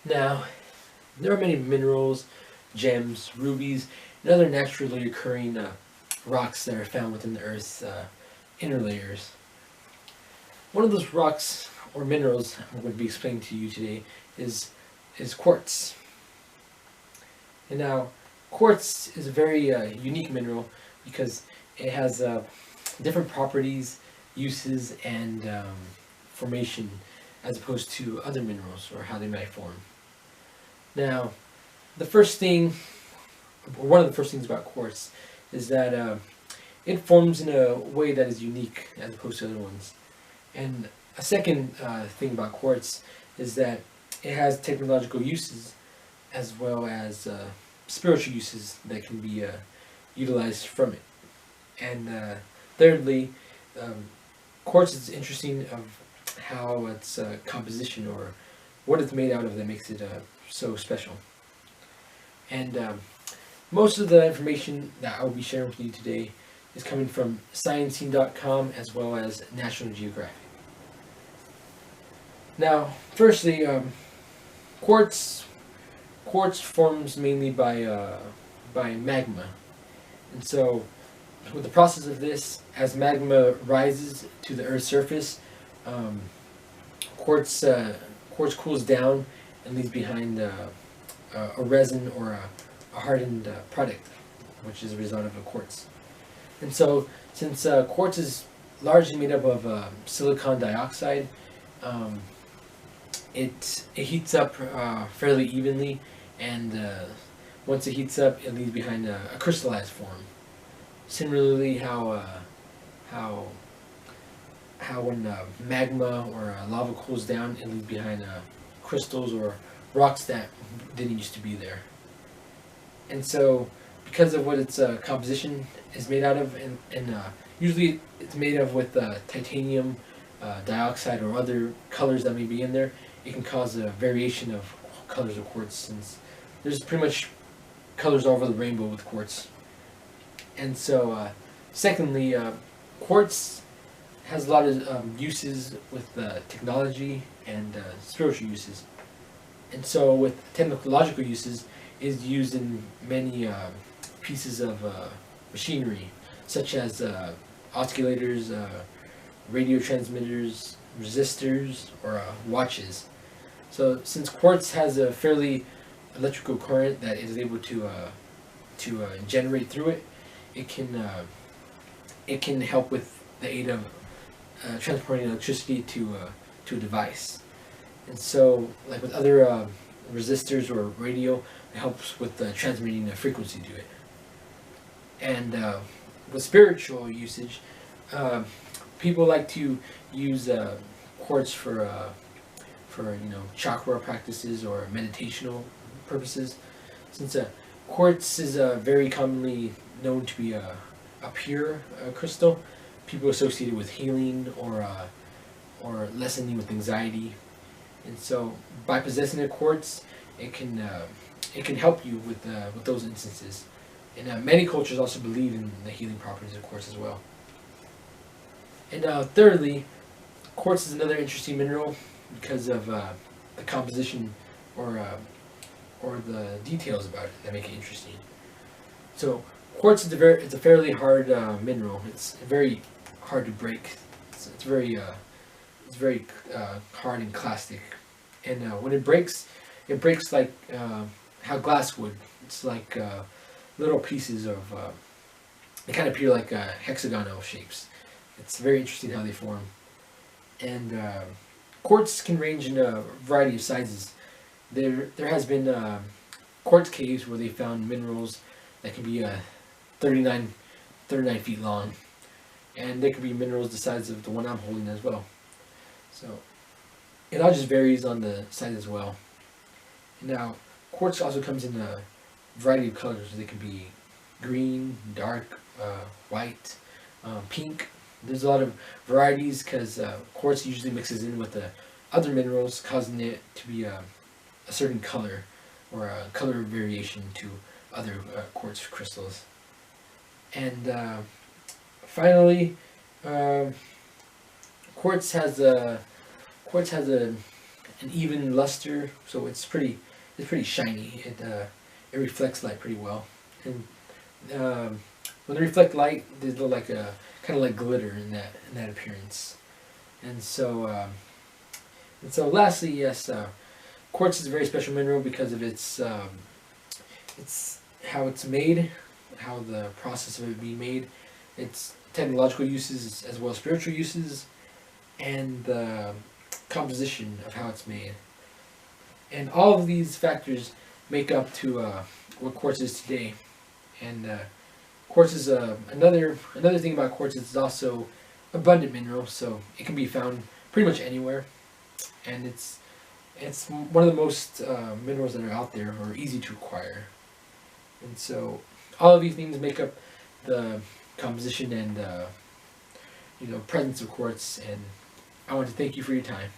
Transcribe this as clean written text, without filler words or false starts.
Now, there are many minerals, gems, rubies, and other naturally occurring rocks that are found within the Earth's inner layers. One of those rocks or minerals I'm going to be explaining to you today is quartz. And now, quartz is a very unique mineral because it has different properties, uses, and formation as opposed to other minerals or how they might form. Now, the first thing, or one of the first things about quartz is that it forms in a way that is unique as opposed to other ones. And a second thing about quartz is that it has technological uses as well as spiritual uses that can be utilized from it. And thirdly, quartz is interesting of how its composition or what it's made out of that makes it so special. And most of the information that I will be sharing with you today is coming from sciencing.com as well as National Geographic. Now, firstly, quartz forms mainly by magma, and so with the process of this, as magma rises to the Earth's surface, quartz cools down and leaves behind a resin or a hardened product, which is a result of a quartz. And so, since quartz is largely made up of silicon dioxide, it heats up fairly evenly, and once it heats up, it leaves behind a crystallized form. Similarly, how when magma or lava cools down, it leaves behind crystals or rocks that didn't used to be there. And so, because of what its composition is made out of, and usually it's made of with titanium dioxide or other colors that may be in there, it can cause a variation of colors of quartz, since there's pretty much colors all over the rainbow with quartz. And so, secondly, quartz has a lot of uses with technology and spiritual uses. And so, with technological uses, is used in many pieces of machinery, such as oscillators, radio transmitters, resistors, or watches. So, since quartz has a fairly electrical current that is able to generate through it, it can help with the aid of transporting electricity to a device. And so, like with other resistors or radio, it helps with transmitting a frequency to it. And with spiritual usage, people like to use quartz for chakra practices or meditational purposes. Since quartz is very commonly known to be a pure crystal, people associate it with healing or lessening with anxiety. And so, by possessing a quartz, it can help you with those instances. And many cultures also believe in the healing properties of quartz as well. And thirdly, quartz is another interesting mineral because of the composition or the details about it that make it interesting. So, quartz is it's a fairly hard mineral. It's very hard to break. It's very hard and clastic. And when it breaks like how glass would. It's like little pieces of. They kind of appear like hexagonal shapes. It's very interesting how they form. And quartz can range in a variety of sizes. There has been quartz caves where they found minerals that can be 39 feet long, and they could be minerals the size of the one I'm holding as well. So it all just varies on the size as well. Now, quartz also comes in a variety of colors. They can be green, dark, white, pink. There's a lot of varieties because quartz usually mixes in with the other minerals, causing it to be a certain color or a color variation to other quartz crystals. And finally, quartz has a an even luster, so it's pretty shiny. It reflects light pretty well, and when they reflect light, they look like a kind of like glitter in that appearance. And so lastly, yes, quartz is a very special mineral because of its how it's made, how the process of it being made, its technological uses as well as spiritual uses, and the composition of how it's made. And all of these factors make up to what quartz is today. And quartz is another thing about quartz is it's also abundant mineral, so it can be found pretty much anywhere, and it's one of the most minerals that are out there or easy to acquire. And so all of these things make up the composition and presence of quartz. And I want to thank you for your time.